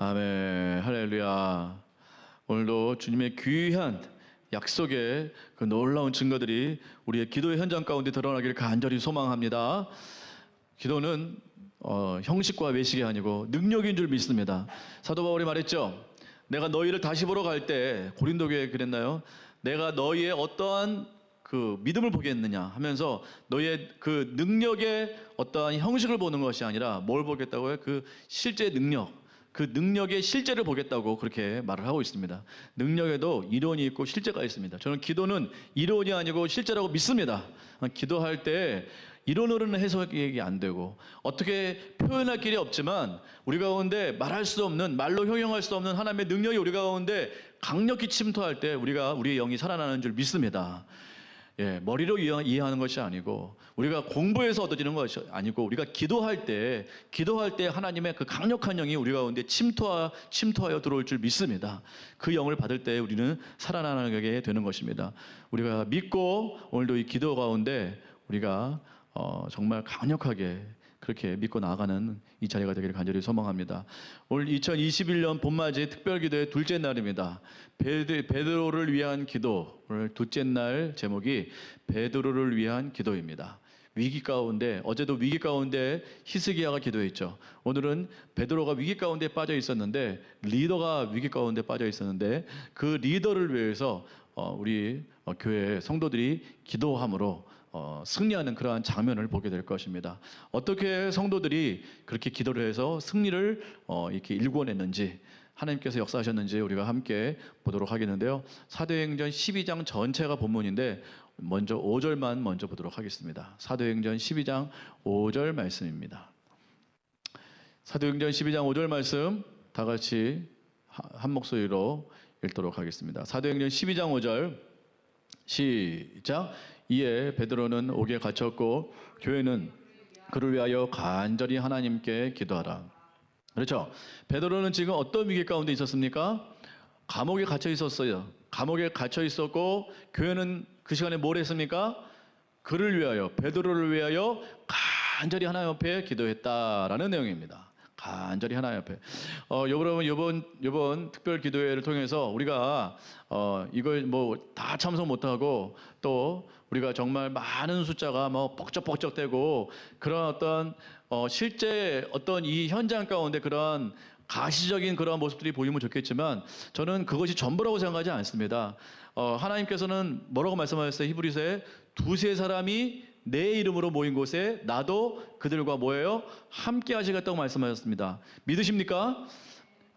아멘. 할렐루야. 오늘도 주님의 귀한 약속의 그 놀라운 증거들이 우리의 기도의 현장 가운데 드러나기를 간절히 소망합니다. 기도는 형식과 외식이 아니고 능력인 줄 믿습니다. 사도 바울이 말했죠. 내가 너희를 다시 보러 갈 때, 고린도 교회에 그랬나요? 내가 너희의 어떠한 그 믿음을 보겠느냐 하면서 너희의 그 능력의 어떠한 형식을 보는 것이 아니라 뭘 보겠다고요? 그 실제 능력, 그 능력의 실제를 보겠다고 그렇게 말을 하고 있습니다. 능력에도 이론이 있고 실제가 있습니다. 저는 기도는 이론이 아니고 실제라고 믿습니다. 기도할 때 이론으로는 해석이 안 되고 어떻게 표현할 길이 없지만 우리 가운데 말할 수 없는, 말로 형용할 수 없는 하나님의 능력이 우리 가운데 강력히 침투할 때 우리의 영이 살아나는 줄 믿습니다. 머리로 이해하는 것이 아니고 우리가 공부해서 얻어지는 것이 아니고 우리가 기도할 때 하나님의 그 강력한 영이 우리 가운데 침투하여 들어올 줄 믿습니다. 그 영을 받을 때 우리는 살아나게 되는 것입니다. 우리가 믿고 오늘도 이 기도 가운데 우리가 정말 강력하게 그렇게 믿고 나아가는 이 자리가 되기를 간절히 소망합니다. 오늘 2021년 봄맞이 특별기도의 둘째 날입니다. 베드로를 위한 기도. 오늘 둘째 날 제목이 베드로를 위한 기도입니다. 위기 가운데, 어제도 위기 가운데 히스기야가 기도했죠. 오늘은 베드로가 위기 가운데 빠져 있었는데, 리더가 위기 가운데 빠져 있었는데 그 리더를 위해서 우리 교회 성도들이 기도함으로 승리하는 그러한 장면을 보게 될 것입니다. 어떻게 성도들이 그렇게 기도를 해서 승리를 이렇게 일궈냈는지, 하나님께서 역사하셨는지 우리가 함께 보도록 하겠는데요. 사도행전 12장 전체가 본문인데 먼저 5절만 먼저 보도록 하겠습니다. 사도행전 12장 5절 말씀입니다. 사도행전 12장 5절 말씀 다 같이 한 목소리로 읽도록 하겠습니다. 사도행전 12장 5절 시작. 이에 베드로는 옥에 갇혔고 교회는 그를 위하여 간절히 하나님께 기도하라. 그렇죠. 베드로는 지금 어떤 위기 가운데 있었습니까? 감옥에 갇혀 있었어요. 감옥에 갇혀 있었고 교회는 그 시간에 뭘 했습니까? 그를 위하여, 베드로를 위하여 간절히 하나님 앞에 기도했다라는 내용입니다. 간절히 하나님 앞에. 여러분, 이번 특별 기도회를 통해서 우리가 이걸 뭐 다 참석 못하고 또 우리가 정말 많은 숫자가 뭐 뻑적뻑적되고 그런 어떤 실제 어떤 이 현장 가운데 그런 가시적인 그런 모습들이 보이면 좋겠지만 저는 그것이 전부라고 생각하지 않습니다. 하나님께서는 뭐라고 말씀하셨어요? 히브리서에 두세 사람이 내 이름으로 모인 곳에 나도 그들과 뭐예요? 함께 하시겠다고 말씀하셨습니다. 믿으십니까?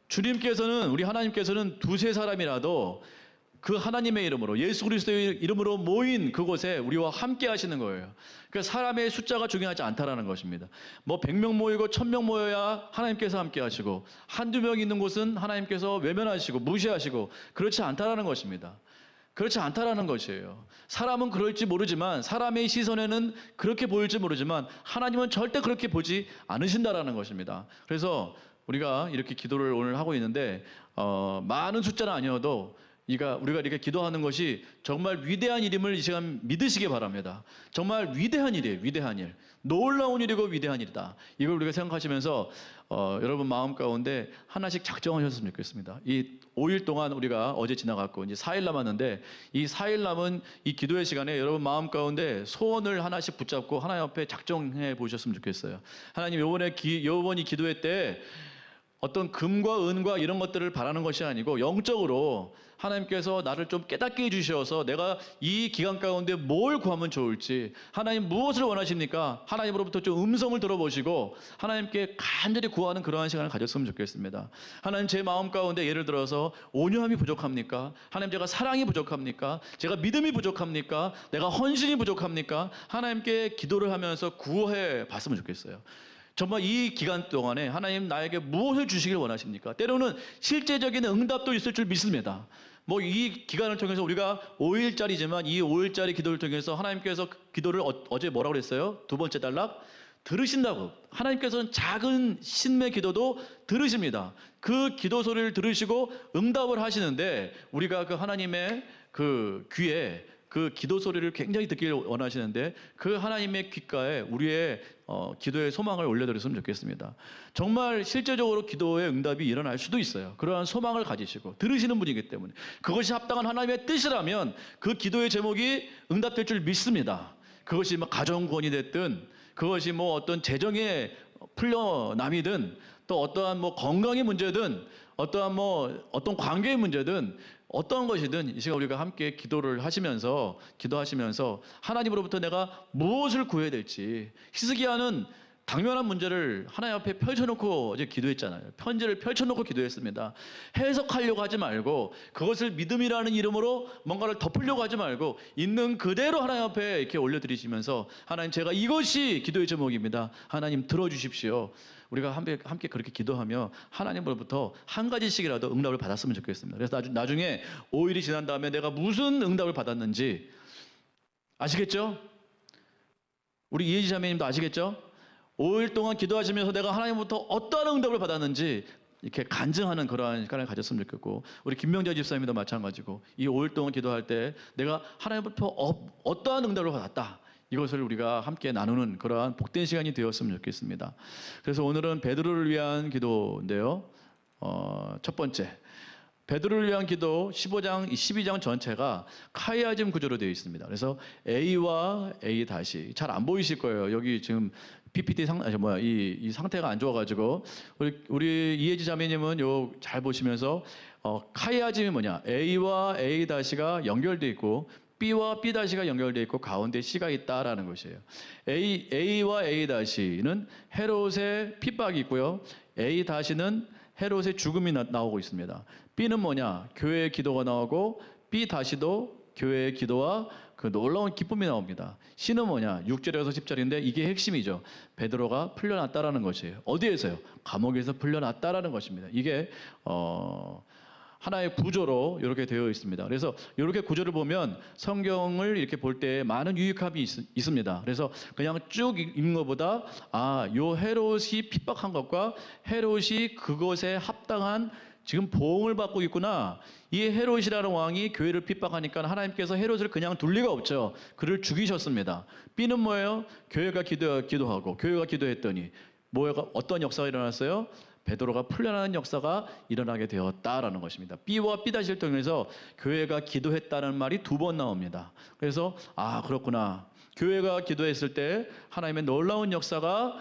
주님께서는, 우리 하나님께서는 두세 사람이라도 그 하나님의 이름으로, 예수 그리스도의 이름으로 모인 그곳에 우리와 함께 하시는 거예요. 그러니까 사람의 숫자가 중요하지 않다라는 것입니다. 뭐 100명 모이고 1000명 모여야 하나님께서 함께 하시고 한두 명 있는 곳은 하나님께서 외면하시고 무시하시고 그렇지 않다라는 것입니다. 그렇지 않다라는 것이에요. 사람은 그럴지 모르지만, 사람의 시선에는 그렇게 보일지 모르지만 하나님은 절대 그렇게 보지 않으신다라는 것입니다. 그래서 우리가 이렇게 기도를 오늘 하고 있는데 많은 숫자는 아니어도 우리가 이렇게 기도하는 것이 정말 위대한 일임을 이 시간 믿으시기 바랍니다. 정말 위대한 일이에요. 위대한 일. 놀라운 일이고 위대한 일이다. 이걸 우리가 생각하시면서 여러분 마음 가운데 하나씩 작정하셨으면 좋겠습니다. 이 5일 동안 우리가 어제 지나갔고 이제 4일 남았는데 이 4일 남은 이 기도의 시간에 여러분 마음 가운데 소원을 하나씩 붙잡고 하나님 앞에 작정해 보셨으면 좋겠어요. 하나님, 요번이 기도회 때 어떤 금과 은과 이런 것들을 바라는 것이 아니고 영적으로 하나님께서 나를 좀 깨닫게 해주셔서 내가 이 기간 가운데 뭘 구하면 좋을지, 하나님 무엇을 원하십니까? 하나님으로부터 좀 음성을 들어보시고 하나님께 간절히 구하는 그러한 시간을 가졌으면 좋겠습니다. 하나님, 제 마음 가운데 예를 들어서 온유함이 부족합니까? 하나님, 제가 사랑이 부족합니까? 제가 믿음이 부족합니까? 내가 헌신이 부족합니까? 하나님께 기도를 하면서 구해 봤으면 좋겠어요. 정말 이 기간 동안에 하나님 나에게 무엇을 주시길 원하십니까? 때로는 실제적인 응답도 있을 줄 믿습니다. 뭐 이 기간을 통해서 우리가 5일짜리지만 이 5일짜리 기도를 통해서 하나님께서 기도를 어제 뭐라고 그랬어요? 두 번째 단락 들으신다고. 하나님께서는 작은 신의 기도도 들으십니다. 그 기도 소리를 들으시고 응답을 하시는데 우리가 그 하나님의 그 귀에 그 기도 소리를 굉장히 듣기를 원하시는데 그 하나님의 귓가에 우리의 기도의 소망을 올려드렸으면 좋겠습니다. 정말 실제적으로 기도의 응답이 일어날 수도 있어요. 그러한 소망을 가지시고 들으시는 분이기 때문에 그것이 합당한 하나님의 뜻이라면 그 기도의 제목이 응답될 줄 믿습니다. 그것이 뭐 가정구원이 됐든 그것이 뭐 어떤 재정의 풀려남이든 또 어떠한 뭐 건강의 문제든 어떠한 뭐 어떤 관계의 문제든 어떤 것이든 이 시간 우리가 함께 기도하시면서 하나님으로부터 내가 무엇을 구해야 될지 히스기야는 당면한 문제를 하나님 앞에 펼쳐놓고 이제 기도했잖아요. 편지를 펼쳐놓고 기도했습니다. 해석하려고 하지 말고 그것을 믿음이라는 이름으로 뭔가를 덮으려고 하지 말고 있는 그대로 하나님 앞에 이렇게 올려드리시면서 하나님 제가 이것이 기도의 제목입니다. 하나님 들어주십시오. 우리가 함께 그렇게 기도하며 하나님으로부터 한 가지씩이라도 응답을 받았으면 좋겠습니다. 그래서 나중에 5일이 지난 다음에 내가 무슨 응답을 받았는지 아시겠죠? 우리 이혜지 자매님도 아시겠죠? 5일 동안 기도하시면서 내가 하나님부터 어떠한 응답을 받았는지 이렇게 간증하는 그러한 시간을 가졌으면 좋겠고 우리 김명재 집사님도 마찬가지고 이 5일 동안 기도할 때 내가 하나님부터 어떠한 응답을 받았다. 이것을 우리가 함께 나누는 그러한 복된 시간이 되었으면 좋겠습니다. 그래서 오늘은 베드로를 위한 기도인데요. 첫 번째, 베드로를 위한 기도 15장, 12장 전체가 카이아즘 구조로 되어 있습니다. 그래서 A와 A 다시 잘 안 보이실 거예요. 여기 지금 PPT 이 상태가 안 좋아가지고 우리 이혜지 자매님은 요 잘 보시면서 카이아즘이 뭐냐? A와 A 다시가 연결돼 있고. B와 B 다시가 연결되어 있고 가운데 C가 있다라는 것이에요. A와 A 다시는 헤롯의 핍박이 있고요. A 다시는 헤롯의 죽음이 나오고 있습니다. B는 뭐냐? 교회의 기도가 나오고 B 다시도 교회의 기도와 그 놀라운 기쁨이 나옵니다. C는 뭐냐? 6절에서 10절인데 이게 핵심이죠. 베드로가 풀려났다라는 것이에요. 어디에서요? 감옥에서 풀려났다라는 것입니다. 이게 하나의 구조로 이렇게 되어 있습니다. 그래서 이렇게 구조를 보면 성경을 이렇게 볼 때 많은 유익함이 있습니다. 그래서 그냥 쭉 읽는 것보다 요 헤롯이 핍박한 것과 헤롯이 그것에 합당한 지금 보응을 받고 있구나. 이 헤롯이라는 왕이 교회를 핍박하니까 하나님께서 헤롯을 그냥 둘 리가 없죠. 그를 죽이셨습니다. B는 뭐예요? 교회가 기도하고 교회가 기도했더니 어떤 역사가 일어났어요? 베드로가 풀려나는 역사가 일어나게 되었다라는 것입니다. B와 B다시를 통해서 교회가 기도했다는 말이 2번 나옵니다. 그래서 그렇구나. 교회가 기도했을 때 하나님의 놀라운 역사가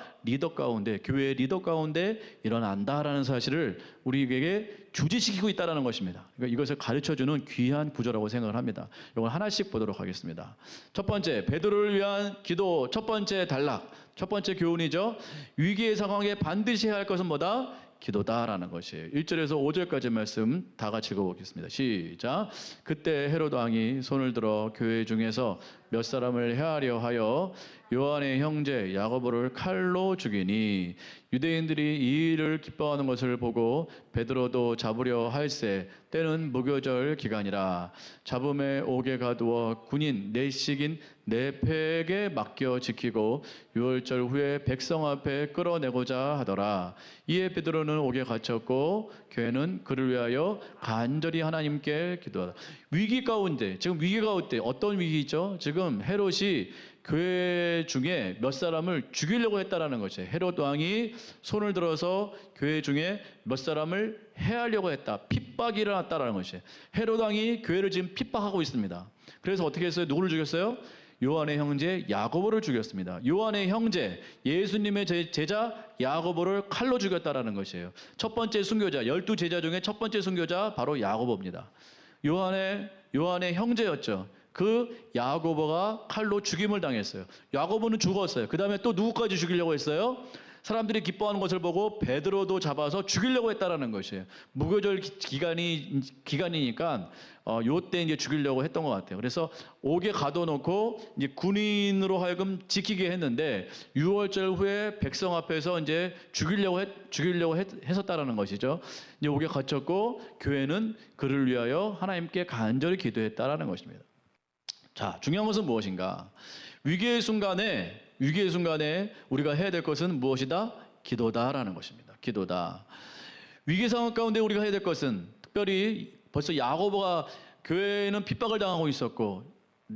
교회의 리더 가운데 일어난다라는 사실을 우리에게 주지시키고 있다는 것입니다. 그러니까 이것을 가르쳐주는 귀한 구조라고 생각을 합니다. 이걸 하나씩 보도록 하겠습니다. 첫 번째, 베드로를 위한 기도 첫 번째 단락, 첫 번째 교훈이죠. 위기의 상황에 반드시 해야 할 것은 뭐다? 기도다라는 것이에요. 1절에서 5절까지 말씀 다 같이 읽어보겠습니다. 시작. 그때 헤롯 왕이 손을 들어 교회 중에서 몇 사람을 해하려 하여 요한의 형제 야고보를 칼로 죽이니 유대인들이 이 일을 기뻐하는 것을 보고 베드로도 잡으려 할세 때는 무교절 기간이라 잡음에 옥에 가두어 군인 넷씩인 네패에게 맡겨 지키고 유월절 후에 백성 앞에 끌어내고자 하더라. 이에 베드로는 옥에 갇혔고 교회는 그를 위하여 간절히 하나님께 기도하다. 위기 가운데 지금 위기 가운데 어떤 위기죠? 지금 헤롯이 교회 중에 몇 사람을 죽이려고 했다라는 것이에요. 헤롯 왕이 손을 들어서 교회 중에 몇 사람을 해하려고 했다. 핍박이 일어났다라는 것이에요. 헤롯 왕이 교회를 지금 핍박하고 있습니다. 그래서 어떻게 했어요? 누구를 죽였어요? 요한의 형제 야고보를 죽였습니다. 요한의 형제 예수님의 제자 야고보를 칼로 죽였다라는 것이에요. 첫 번째 순교자 12제자 중에 첫 번째 순교자 바로 야고보입니다. 요한의 형제였죠. 그 야고보가 칼로 죽임을 당했어요. 야고보는 죽었어요. 그 다음에 또 누구까지 죽이려고 했어요? 사람들이 기뻐하는 것을 보고 베드로도 잡아서 죽이려고 했다라는 것이에요. 무교절 기간이니까 요때 이제 죽이려고 했던 것 같아요. 그래서 옥에 가둬놓고 이제 군인으로 하여금 지키게 했는데 6월절 후에 백성 앞에서 이제 죽이려고 했었다라는 것이죠. 이제 옥에 갇혔고 교회는 그를 위하여 하나님께 간절히 기도했다라는 것입니다. 자, 중요한 것은 무엇인가? 위기의 순간에 우리가 해야 될 것은 무엇이다? 기도다라는 것입니다. 기도다. 위기 상황 가운데 우리가 해야 될 것은 특별히 벌써 야고보가 교회는 핍박을 당하고 있었고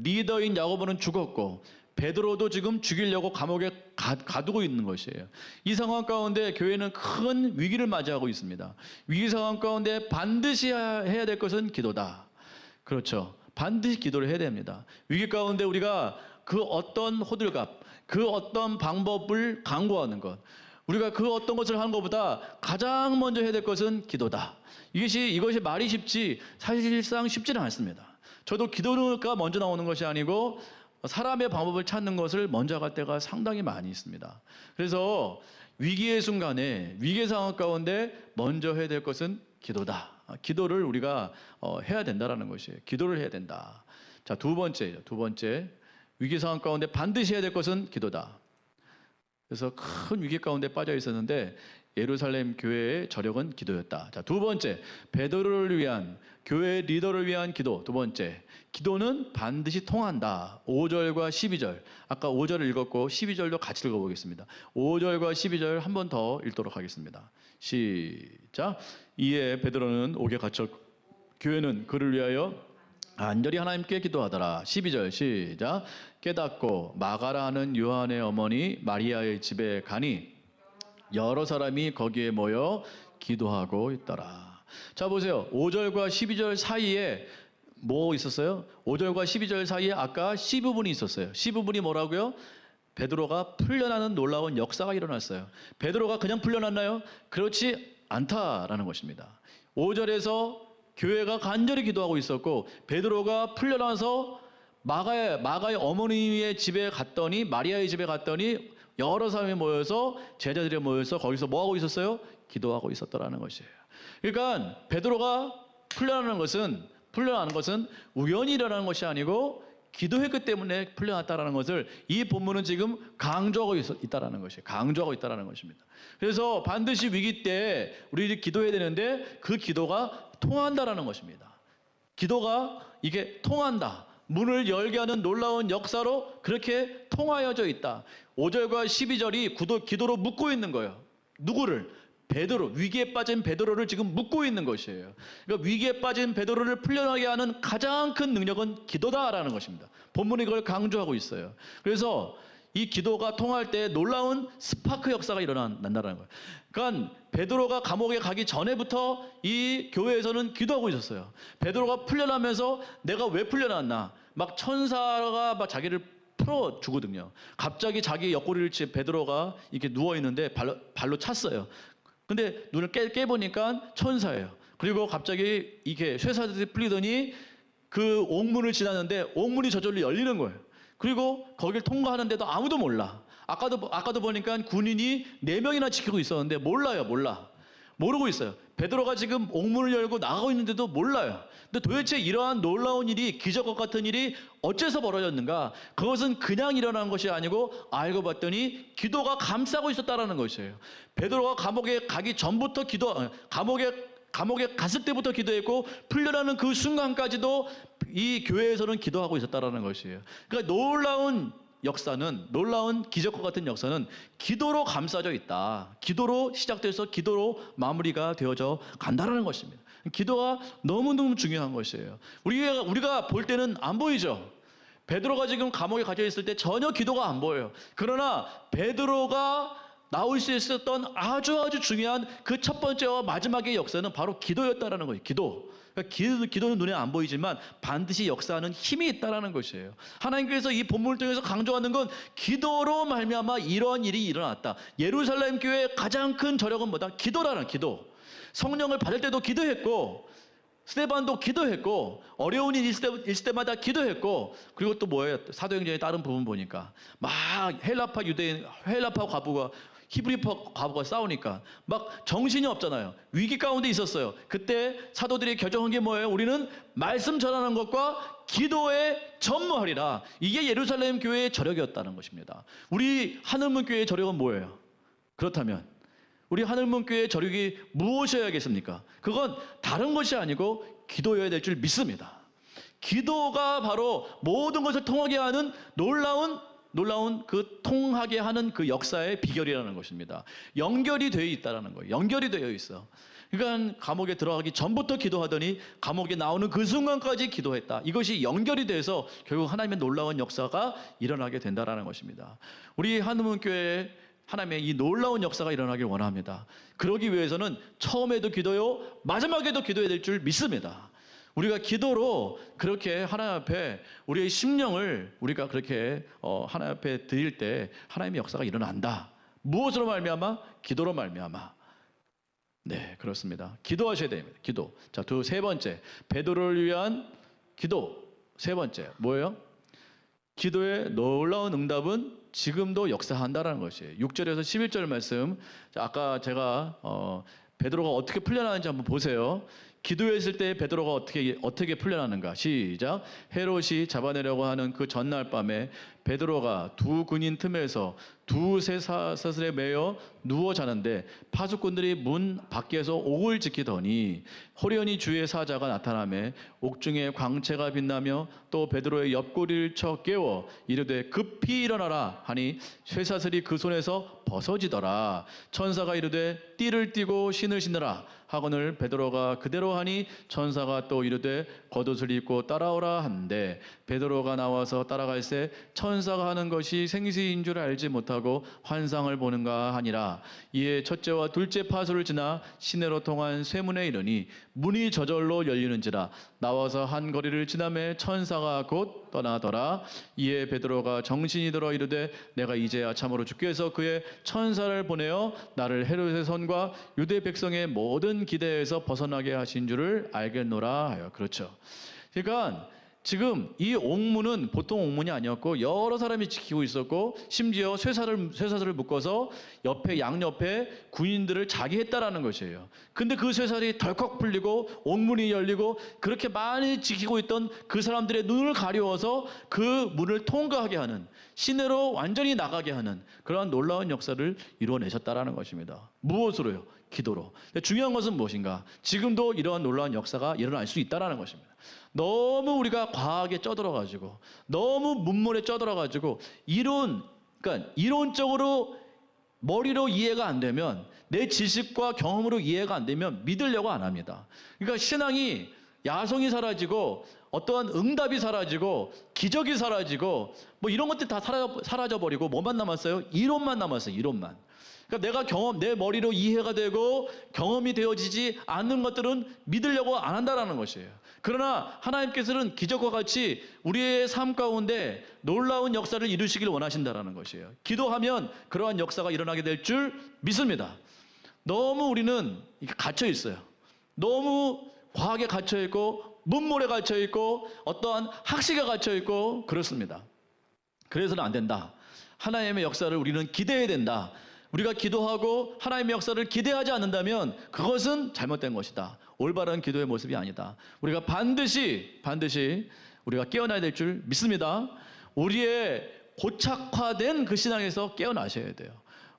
리더인 야고보는 죽었고 베드로도 지금 죽이려고 감옥에 가두고 있는 것이에요. 이 상황 가운데 교회는 큰 위기를 맞이하고 있습니다. 위기 상황 가운데 반드시 해야 될 것은 기도다. 그렇죠. 반드시 기도를 해야 됩니다. 위기 가운데 우리가 그 어떤 호들갑, 그 어떤 방법을 강구하는 것, 우리가 그 어떤 것을 하는 것보다 가장 먼저 해야 될 것은 기도다. 이것이 말이 쉽지 사실상 쉽지는 않습니다. 저도 기도가 먼저 나오는 것이 아니고 사람의 방법을 찾는 것을 먼저 갈 때가 상당히 많이 있습니다. 그래서 위기의 순간에 위기의 상황 가운데 먼저 해야 될 것은 기도다. 기도를 우리가 해야 된다라는 것이에요. 기도를 해야 된다. 자, 두 번째 위기 상황 가운데 반드시 해야 될 것은 기도다. 그래서 큰 위기 가운데 빠져 있었는데 예루살렘 교회의 저력은 기도였다. 자, 두 번째, 베드로를 위한 교회 리더를 위한 기도. 두 번째, 기도는 반드시 통한다. 5절과 12절. 아까 5절을 읽었고 12절도 같이 읽어보겠습니다. 5절과 12절 한 번 더 읽도록 하겠습니다. 시작. 이에 베드로는 옥에 갇혀 교회는 그를 위하여 간절히 하나님께 기도하더라. 12절 시작. 깨닫고 마가라 하는 요한의 어머니 마리아의 집에 가니 여러 사람이 거기에 모여 기도하고 있더라. 자, 보세요. 5절과 12절 사이에 뭐 있었어요? 5절과 12절 사이에 아까 C 부분이 있었어요. C 부분이 뭐라고요? 베드로가 풀려나는 놀라운 역사가 일어났어요. 베드로가 그냥 풀려났나요? 그렇지 않다라는 것입니다. 5절에서 교회가 간절히 기도하고 있었고 베드로가 풀려나서 마가의 어머니의 집에 갔더니 마리아의 집에 갔더니 여러 사람이 모여서 제자들이 모여서 거기서 뭐 하고 있었어요? 기도하고 있었더라는 것이에요. 그러니까 베드로가 풀려나는 것은 우연히 일어나는 것이 아니고 기도했기 때문에 풀려났다라는 것을 이 본문은 지금 강조하고 있다라는 것이에요. 강조하고 있다라는 것입니다. 그래서 반드시 위기 때 우리들이 기도해야 되는데 그 기도가 통한다라는 것입니다. 기도가 이게 통한다. 문을 열게 하는 놀라운 역사로 그렇게 통하여져 있다. 5절과 12절이 기도로 묶고 있는 거예요. 누구를? 베드로, 위기에 빠진 베드로를 지금 묶고 있는 것이에요. 그러니까 위기에 빠진 베드로를 풀려나게 하는 가장 큰 능력은 기도다라는 것입니다. 본문이 이걸 강조하고 있어요. 그래서 이 기도가 통할 때 놀라운 스파크 역사가 일어난다는 거예요. 그러니까 베드로가 감옥에 가기 전에부터 이 교회에서는 기도하고 있었어요. 베드로가 풀려나면서 내가 왜 풀려났나? 막 천사가 막 자기를 풀어주거든요. 갑자기 자기 옆구리를 치 베드로가 이렇게 누워있는데 발로 찼어요. 근데 눈을 깨보니까 천사예요. 그리고 갑자기 이렇게 쇠사슬이 풀리더니 그 옥문을 지났는데 옥문이 저절로 열리는 거예요. 그리고 거길 통과하는데도 아무도 몰라. 아까도 보니까 군인이 4명이나 지키고 있었는데 몰라. 모르고 있어요. 베드로가 지금 옥문을 열고 나가고 있는데도 몰라요. 근데 도대체 이러한 놀라운 일이, 기적과 같은 일이 어째서 벌어졌는가? 그것은 그냥 일어난 것이 아니고 알고 봤더니 기도가 감싸고 있었다라는 것이에요. 베드로가 감옥에 가기 전부터 감옥에 갔을 때부터 기도했고 풀려나는 그 순간까지도 이 교회에서는 기도하고 있었다라는 것이에요. 그러니까 놀라운 기적과 같은 역사는 기도로 감싸져 있다. 기도로 시작돼서 기도로 마무리가 되어져 간다라는 것입니다. 기도가 너무너무 중요한 것이에요. 우리가 볼 때는 안 보이죠. 베드로가 지금 감옥에 갇혀 있을 때 전혀 기도가 안 보여요. 그러나 베드로가 나올 수 있었던 아주 중요한 그 첫 번째와 마지막의 역사는 바로 기도였다라는 거예요. 기도는 눈에 안 보이지만 반드시 역사하는 힘이 있다라는 것이에요. 하나님께서 이 본문을 통해서 강조하는 건 기도로 말미암아 이런 일이 일어났다. 예루살렘 교회의 가장 큰 저력은 뭐다? 기도라는 기도. 성령을 받을 때도 기도했고 스데반도 기도했고 어려운 일이 있을 때마다 기도했고 그리고 또 뭐예요? 사도행전의 다른 부분 보니까 막 헬라파 과부가 히브리파 과부가 싸우니까 막 정신이 없잖아요. 위기 가운데 있었어요. 그때 사도들이 결정한 게 뭐예요? 우리는 말씀 전하는 것과 기도에 전무하리라. 이게 예루살렘 교회의 저력이었다는 것입니다. 우리 하늘문 교회의 저력은 뭐예요? 그렇다면 우리 하늘문 교회의 저력이 무엇이어야겠습니까? 그건 다른 것이 아니고 기도여야 될 줄 믿습니다. 기도가 바로 모든 것을 통하게 하는 놀라운 그 통하게 하는 그 역사의 비결이라는 것입니다. 연결이 되어 있다는 거예요. 연결이 되어 있어. 그러니까 감옥에 들어가기 전부터 기도하더니 감옥에 나오는 그 순간까지 기도했다. 이것이 연결이 돼서 결국 하나님의 놀라운 역사가 일어나게 된다라는 것입니다. 우리 한우문교회에 하나님의 이 놀라운 역사가 일어나길 원합니다. 그러기 위해서는 처음에도 기도요, 마지막에도 기도해야 될 줄 믿습니다. 우리가 기도로 그렇게 하나님 앞에 우리의 심령을 우리가 그렇게 하나님 앞에 드릴 때 하나님의 역사가 일어난다. 무엇으로 말미암아? 기도로 말미암아. 네, 그렇습니다. 기도하셔야 됩니다. 기도. 자, 세 번째, 베드로를 위한 기도. 세 번째, 뭐예요? 기도의 놀라운 응답은 지금도 역사한다라는 것이에요. 6절에서 11절 말씀. 자, 아까 제가 베드로가 어떻게 풀려나는지 한번 보세요. 기도했을 때 베드로가 어떻게 풀려나는가? 시작. 헤롯이 잡아내려고 하는 그 전날 밤에 베드로가 두 군인 틈에서 두세 사슬에 매여 누워 자는데 파수꾼들이 문 밖에서 옥을 지키더니 호련히 주의 사자가 나타나매 옥중에 광채가 빛나며 또 베드로의 옆구리를 쳐 깨워 이르되 급히 일어나라 하니 쇠사슬이 그 손에서 벗어지더라. 천사가 이르되 띠를 띠고 신을 신으라 하거늘 베드로가 그대로 하니 천사가 또 이르되 겉옷을 입고 따라오라 한데 베드로가 나와서 따라갈새 천사가 하는 것이 생시인 줄 알지 못하고 환상을 보는가 하니라. 이에 첫째와 둘째 파수를 지나 시내로 통한 쇠문에 이르니 문이 저절로 열리는지라. 나와서 한 거리를 지나매 천사가 곧 떠나더라. 이에 베드로가 정신이 들어 이르되 내가 이제야 참으로 주께서 그의 천사를 보내어 나를 헤롯의 손과 유대 백성의 모든 기대에서 벗어나게 하신 줄을 알겠노라 하여. 그렇죠. 그러니까 지금 이 옥문은 보통 옥문이 아니었고 여러 사람이 지키고 있었고 심지어 쇠사슬을 묶어서 양옆에 군인들을 자기 했다라는 것이에요. 근데 그 쇠사슬이 덜컥 풀리고 옥문이 열리고 그렇게 많이 지키고 있던 그 사람들의 눈을 가려워서 그 문을 통과하게 하는, 시내로 완전히 나가게 하는 그러한 놀라운 역사를 이루어내셨다라는 것입니다. 무엇으로요? 기도로. 근데 중요한 것은 무엇인가? 지금도 이러한 놀라운 역사가 일어날 수 있다라는 것입니다. 너무 우리가 과학에 쩌들어가지고 너무 문물에 쩌들어가지고 그러니까 이론적으로 머리로 이해가 안 되면, 내 지식과 경험으로 이해가 안 되면 믿으려고 안 합니다. 그러니까 신앙이 야성이 사라지고 어떠한 응답이 사라지고 기적이 사라지고 뭐 이런 것들 다 사라져버리고 뭐만 남았어요? 이론만 남았어요. 이론만. 그러니까 내 머리로 이해가 되고 경험이 되어지지 않는 것들은 믿으려고 안 한다라는 것이에요. 그러나 하나님께서는 기적과 같이 우리의 삶 가운데 놀라운 역사를 이루시길 원하신다라는 것이에요. 기도하면 그러한 역사가 일어나게 될 줄 믿습니다. 너무 우리는 갇혀 있어요. 너무 과학에 갇혀 있고 문물에 갇혀 있고 어떠한 학식에 갇혀 있고 그렇습니다. 그래서는 안 된다. 하나님의 역사를 우리는 기대해야 된다. 우리가 기도하고 하나님의 역사를 기대하지 않는다면 그것은 잘못된 것이다. 올바른 기도의 모습이 아니다. 우리가 반드시 우리가 깨어나야 될 줄 믿습니다. 우리의 고착화된 그 신앙에서 깨어나셔야 돼요.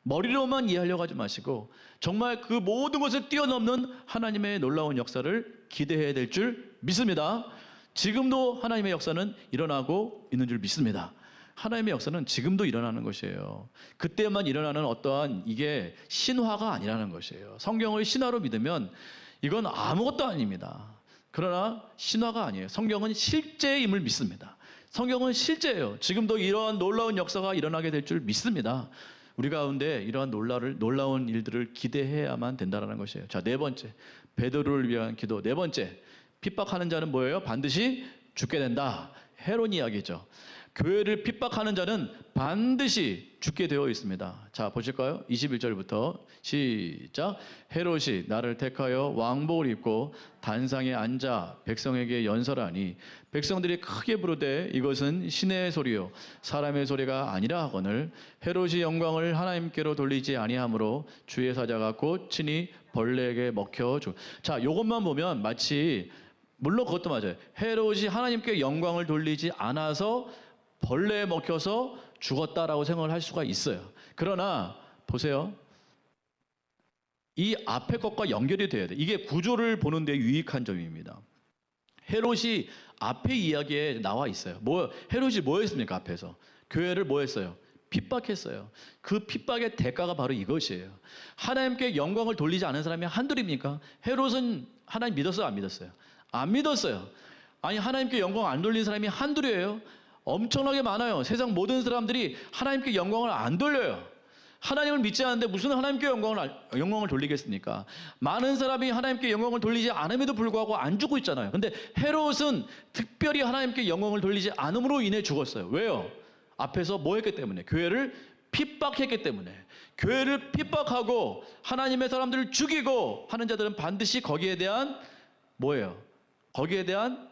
머리로만 이해하려고 하지 마시고 정말 그 모든 것을 뛰어넘는 하나님의 놀라운 역사를 기대해야 될 줄 믿습니다. 지금도 하나님의 역사는 일어나고 있는 줄 믿습니다. 하나님의 역사는 지금도 일어나는 것이에요. 그때만 일어나는 어떠한 이게 신화가 아니라는 것이에요. 성경을 신화로 믿으면 이건 아무것도 아닙니다. 그러나 신화가 아니에요. 성경은 실제임을 믿습니다. 성경은 실제예요. 지금도 이러한 놀라운 역사가 일어나게 될 줄 믿습니다. 우리 가운데 이러한 놀라운 일들을 기대해야만 된다는 것이에요. 자, 네 번째, 베드로를 위한 기도. 네 번째, 핍박하는 자는 뭐예요? 반드시 죽게 된다. 헤롯 이야기죠. 교회를 핍박하는 자는 반드시 죽게 되어 있습니다. 자, 보실까요? 21절부터 시작. 헤롯이 나를 택하여 왕복을 입고 단상에 앉아 백성에게 연설하니 백성들이 크게 부르되 이것은 신의 소리요 사람의 소리가 아니라 하거늘 헤롯이 영광을 하나님께로 돌리지 아니하므로 주의 사자가 곧 친히 벌레에게 먹혀 주. 자, 요것만 보면 마치, 물론 그것도 맞아요. 헤롯이 하나님께 영광을 돌리지 않아서 벌레에 먹혀서 죽었다라고 생각을 할 수가 있어요. 그러나 보세요. 이 앞에 것과 연결이 돼야 돼. 이게 구조를 보는 데 유익한 점입니다. 헤롯이 앞에 이야기에 나와 있어요. 헤롯이 뭐 했습니까? 앞에서 교회를 뭐 했어요? 핍박했어요. 그 핍박의 대가가 바로 이것이에요. 하나님께 영광을 돌리지 않은 사람이 한둘입니까? 헤롯은 하나님 믿었어요, 안 믿었어요? 안 믿었어요. 아니, 하나님께 영광 안 돌리는 사람이 한둘이에요? 엄청나게 많아요. 세상 모든 사람들이 하나님께 영광을 안 돌려요. 하나님을 믿지 않는데 무슨 하나님께 영광을 돌리겠습니까? 많은 사람이 하나님께 영광을 돌리지 않음에도 불구하고 안 죽고 있잖아요. 근데 헤롯은 특별히 하나님께 영광을 돌리지 않음으로 인해 죽었어요. 왜요? 앞에서 뭐 했기 때문에? 교회를 핍박했기 때문에. 교회를 핍박하고 하나님의 사람들을 죽이고 하는 자들은 반드시 거기에 대한 뭐예요? 거기에 대한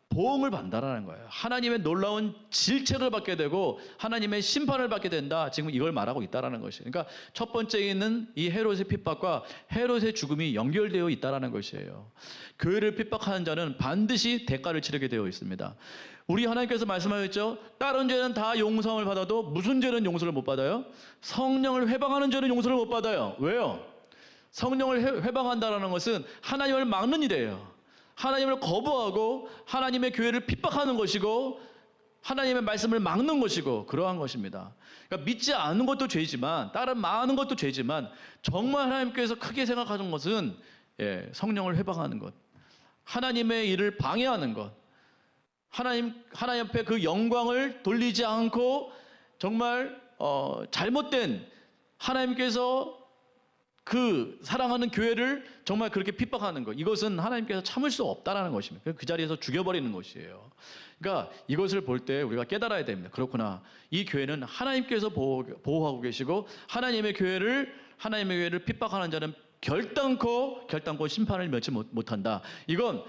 보응을 받는다라는 거예요. 하나님의 놀라운 질책을 받게 되고 하나님의 심판을 받게 된다. 지금 이걸 말하고 있다라는 것이에요. 그러니까 첫 번째는 이 헤롯의 핍박과 헤롯의 죽음이 연결되어 있다라는 것이에요. 교회를 핍박하는 자는 반드시 대가를 치르게 되어 있습니다. 우리 하나님께서 말씀하셨죠. 다른 죄는 다 용서를 받아도 무슨 죄는 용서를 못 받아요? 성령을 회방하는 죄는 용서를 못 받아요. 왜요? 성령을 회방한다라는 것은 하나님을 막는 일이에요. 하나님을 거부하고 하나님의 교회를 핍박하는 것이고 하나님의 말씀을 막는 것이고 그러한 것입니다. 그러니까 믿지 않는 것도 죄지만 다른 많은 것도 죄지만 정말 하나님께서 크게 생각하는 것은 성령을 회방하는 것, 하나님의 일을 방해하는 것, 하나님 앞에 그 영광을 돌리지 않고 정말 잘못된 하나님께서 그 사랑하는 교회를 정말 그렇게 핍박하는 것, 이것은 하나님께서 참을 수 없다라는 것입니다. 그 자리에서 죽여버리는 것이에요. 그러니까 이것을 볼 때 우리가 깨달아야 됩니다. 그렇구나, 이 교회는 하나님께서 보호하고 계시고 하나님의 교회를 핍박하는 자는 결단코 심판을 면치 못한다. 이건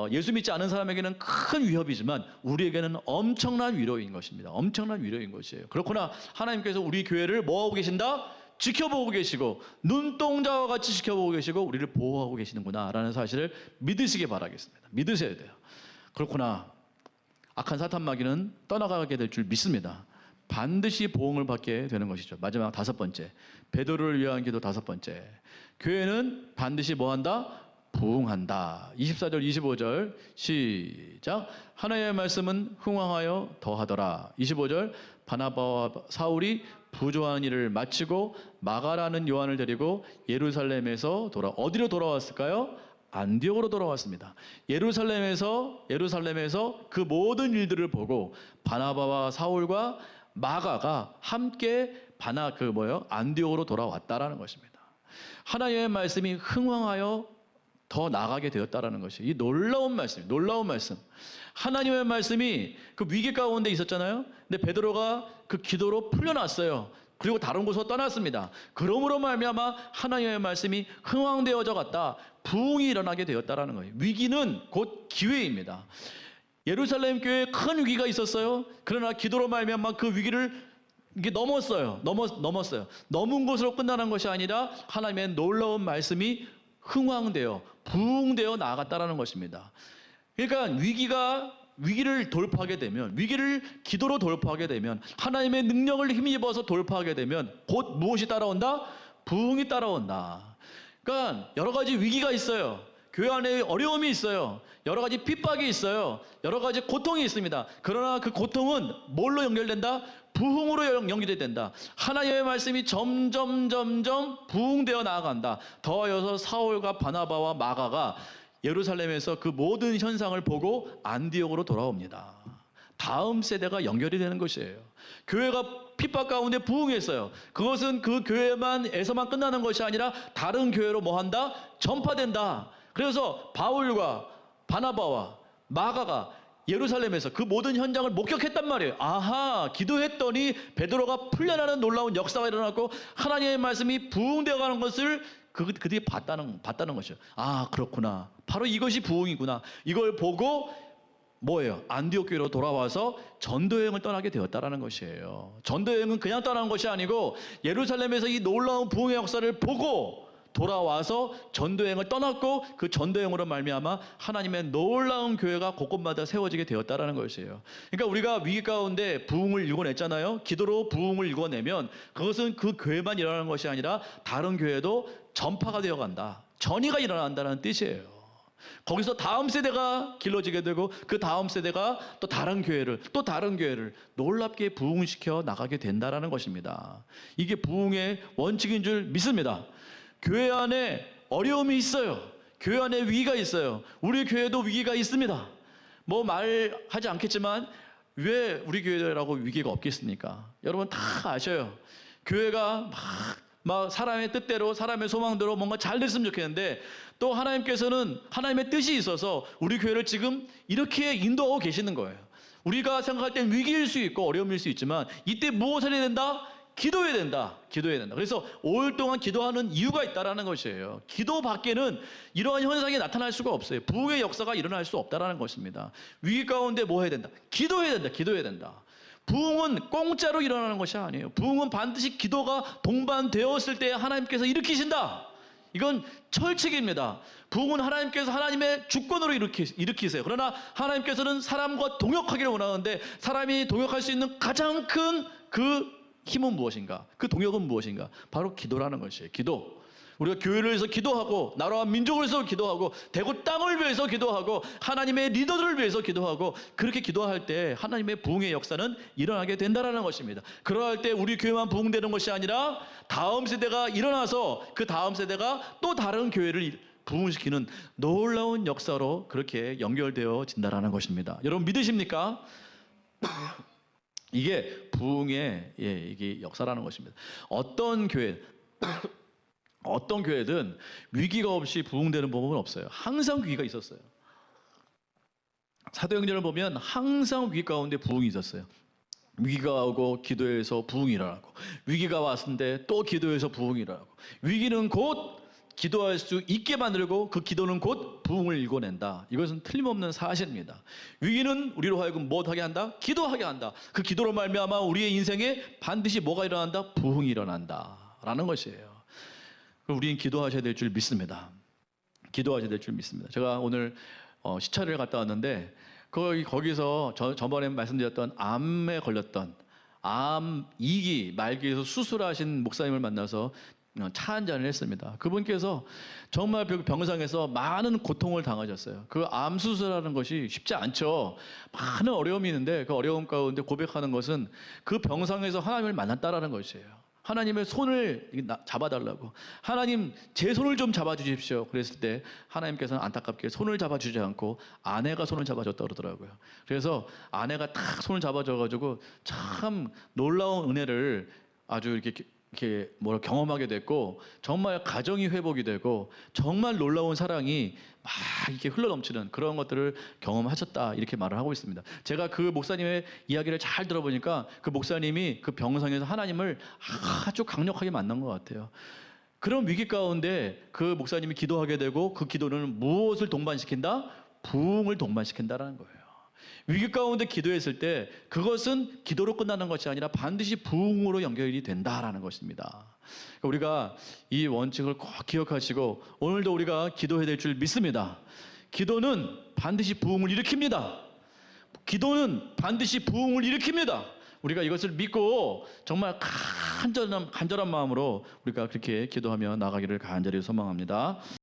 예수 믿지 않은 사람에게는 큰 위협이지만 우리에게는 엄청난 위로인 것입니다. 엄청난 위로인 것이에요. 그렇구나, 하나님께서 우리 교회를 뭐하고 계신다? 지켜보고 계시고 눈동자와 같이 지켜보고 계시고 우리를 보호하고 계시는구나 라는 사실을 믿으시기 바라겠습니다. 믿으셔야 돼요. 그렇구나, 악한 사탄 마귀는 떠나가게 될 줄 믿습니다. 반드시 보응을 받게 되는 것이죠. 마지막 다섯 번째, 베드로를 위한 기도 다섯 번째, 교회는 반드시 뭐한다? 부응한다. 24절 25절 시작. 하나님의 말씀은 흥왕하여 더하더라. 25절, 바나바와 사울이 부조한 일을 마치고 마가라는 요한을 데리고 예루살렘에서 어디로 돌아왔을까요? 안디옥으로 돌아왔습니다. 예루살렘에서 그 모든 일들을 보고 바나바와 사울과 마가가 함께 안디옥으로 돌아왔다라는 것입니다. 하나님의 말씀이 흥왕하여 더 나가게 되었다라는 것이 이 놀라운 말씀. 하나님의 말씀이 그 위기 가운데 있었잖아요. 근데 베드로가 그 기도로 풀려났어요. 그리고 다른 곳으로 떠났습니다. 그러므로 말미암아 하나님의 말씀이 흥왕되어져 갔다. 부흥이 일어나게 되었다라는 거예요. 위기는 곧 기회입니다. 예루살렘 교회에 큰 위기가 있었어요. 그러나 기도로 말미암아 그 위기를 넘었어요. 넘은 것으로 끝나는 것이 아니라 하나님의 놀라운 말씀이 흥왕되어 부흥되어 나아갔다라는 것입니다. 그러니까 위기를 돌파하게 되면, 위기를 기도로 돌파하게 되면, 하나님의 능력을 힘입어서 돌파하게 되면 곧 무엇이 따라온다? 부흥이 따라온다. 그러니까 여러 가지 위기가 있어요. 교회 안에 어려움이 있어요. 여러 가지 핍박이 있어요. 여러 가지 고통이 있습니다. 그러나 그 고통은 뭘로 연결된다? 부흥으로 연결이 된다. 하나님의 말씀이 점점 부흥되어 나아간다. 더하여서 사울과 바나바와 마가가 예루살렘에서 그 모든 현상을 보고 안디옥으로 돌아옵니다. 다음 세대가 연결이 되는 것이에요. 교회가 핍박 가운데 부흥했어요. 그것은 그 교회에서만 끝나는 것이 아니라 다른 교회로 뭐한다? 전파된다. 그래서 바울과 바나바와 마가가 예루살렘에서 그 모든 현장을 목격했단 말이에요. 아하, 기도했더니 베드로가 풀려나는 놀라운 역사가 일어났고 하나님의 말씀이 부흥되어 가는 것을 그들이 봤다는 것이죠. 아, 그렇구나. 바로 이것이 부흥이구나. 이걸 보고 뭐예요? 안디옥 교회로 돌아와서 전도여행을 떠나게 되었다라는 것이에요. 전도여행은 그냥 떠난 것이 아니고 예루살렘에서 이 놀라운 부흥의 역사를 보고 돌아와서 전도여행을 떠났고 그 전도여행으로 말미암아 하나님의 놀라운 교회가 곳곳마다 세워지게 되었다라는 것이에요. 그러니까 우리가 위기 가운데 부흥을 일궈냈잖아요. 기도로 부흥을 일궈내면 그것은 그 교회만 일어나는 것이 아니라 다른 교회도 전파가 되어간다. 전이가 일어난다는 뜻이에요. 거기서 다음 세대가 길러지게 되고 그 다음 세대가 또 다른 교회를 놀랍게 부흥시켜 나가게 된다라는 것입니다. 이게 부흥의 원칙인 줄 믿습니다. 교회 안에 어려움이 있어요. 교회 안에 위기가 있어요. 우리 교회도 위기가 있습니다. 뭐 말하지 않겠지만 왜 우리 교회라고 위기가 없겠습니까? 여러분 다 아셔요. 교회가 막 사람의 뜻대로 사람의 소망대로 뭔가 잘 됐으면 좋겠는데 또 하나님께서는 하나님의 뜻이 있어서 우리 교회를 지금 이렇게 인도하고 계시는 거예요. 우리가 생각할 땐 위기일 수 있고 어려움일 수 있지만 이때 무엇을 해야 된다? 기도해야 된다. 그래서 5일 동안 기도하는 이유가 있다라는 것이에요. 기도 밖에는 이러한 현상이 나타날 수가 없어요. 부흥의 역사가 일어날 수 없다라는 것입니다. 위기 가운데 뭐 해야 된다? 기도해야 된다. 부흥은 공짜로 일어나는 것이 아니에요. 부흥은 반드시 기도가 동반되었을 때 하나님께서 일으키신다. 이건 철칙입니다. 부흥은 하나님께서 하나님의 주권으로 일으키세요. 그러나 하나님께서는 사람과 동역하기를 원하는데 사람이 동역할 수 있는 가장 큰 그 힘은 무엇인가? 그 동역은 무엇인가? 바로 기도라는 것이에요. 기도. 우리가 교회를 위해서 기도하고 나라와 민족을 위해서 기도하고 대구 땅을 위해서 기도하고 하나님의 리더들을 위해서 기도하고 그렇게 기도할 때 하나님의 부흥의 역사는 일어나게 된다라는 것입니다. 그러할 때 우리 교회만 부흥되는 것이 아니라 다음 세대가 일어나서 그 다음 세대가 또 다른 교회를 부흥시키는 놀라운 역사로 그렇게 연결되어진다라는 것입니다. 여러분 믿으십니까? 이게 부흥의 이게 역사라는 것입니다. 어떤 교회든 위기가 없이 부흥되는 법은 없어요. 항상 위기가 있었어요. 사도행전을 보면 항상 위기 가운데 부흥이 있었어요. 위기가 오고 기도해서 부흥이 일어나고 위기가 왔는데 또 기도해서 부흥이 일어나고 위기는 곧 기도할 수 있게 만들고 그 기도는 곧 부흥을 일궈낸다. 이것은 틀림없는 사실입니다. 위기는 우리로 하여금 무엇하게 한다? 기도하게 한다. 그 기도로 말미암아 우리의 인생에 반드시 뭐가 일어난다? 부흥이 일어난다라는 것이에요. 우리는 기도하셔야 될 줄 믿습니다. 제가 오늘 시찰을 갔다 왔는데 거기서 저번에 말씀드렸던 암에 걸렸던 암 2기 말기에서 수술하신 목사님을 만나서 차 한잔을 했습니다. 그분께서 정말 병상에서 많은 고통을 당하셨어요. 그 암 수술하는 것이 쉽지 않죠. 많은 어려움이 있는데 그 어려움 가운데 고백하는 것은 그 병상에서 하나님을 만났다라는 것이에요. 하나님의 손을 잡아달라고. 하나님 제 손을 좀 잡아주십시오. 그랬을 때 하나님께서는 안타깝게 손을 잡아주지 않고 아내가 손을 잡아줬다고 그러더라고요. 그래서 아내가 딱 손을 잡아줘가지고 참 놀라운 은혜를 아주 이렇게 경험하게 됐고 정말 가정이 회복이 되고 정말 놀라운 사랑이 막 이렇게 흘러넘치는 그런 것들을 경험하셨다 이렇게 말을 하고 있습니다. 제가 그 목사님의 이야기를 잘 들어보니까 그 목사님이 그 병상에서 하나님을 아주 강력하게 만난 것 같아요. 그런 위기 가운데 그 목사님이 기도하게 되고 그 기도는 무엇을 동반시킨다? 부흥을 동반시킨다라는 거예요. 위기 가운데 기도했을 때 그것은 기도로 끝나는 것이 아니라 반드시 부흥으로 연결이 된다라는 것입니다. 우리가 이 원칙을 꼭 기억하시고 오늘도 우리가 기도해야 될 줄 믿습니다. 기도는 반드시 부흥을 일으킵니다. 우리가 이것을 믿고 정말 간절한 마음으로 우리가 그렇게 기도하며 나가기를 간절히 소망합니다.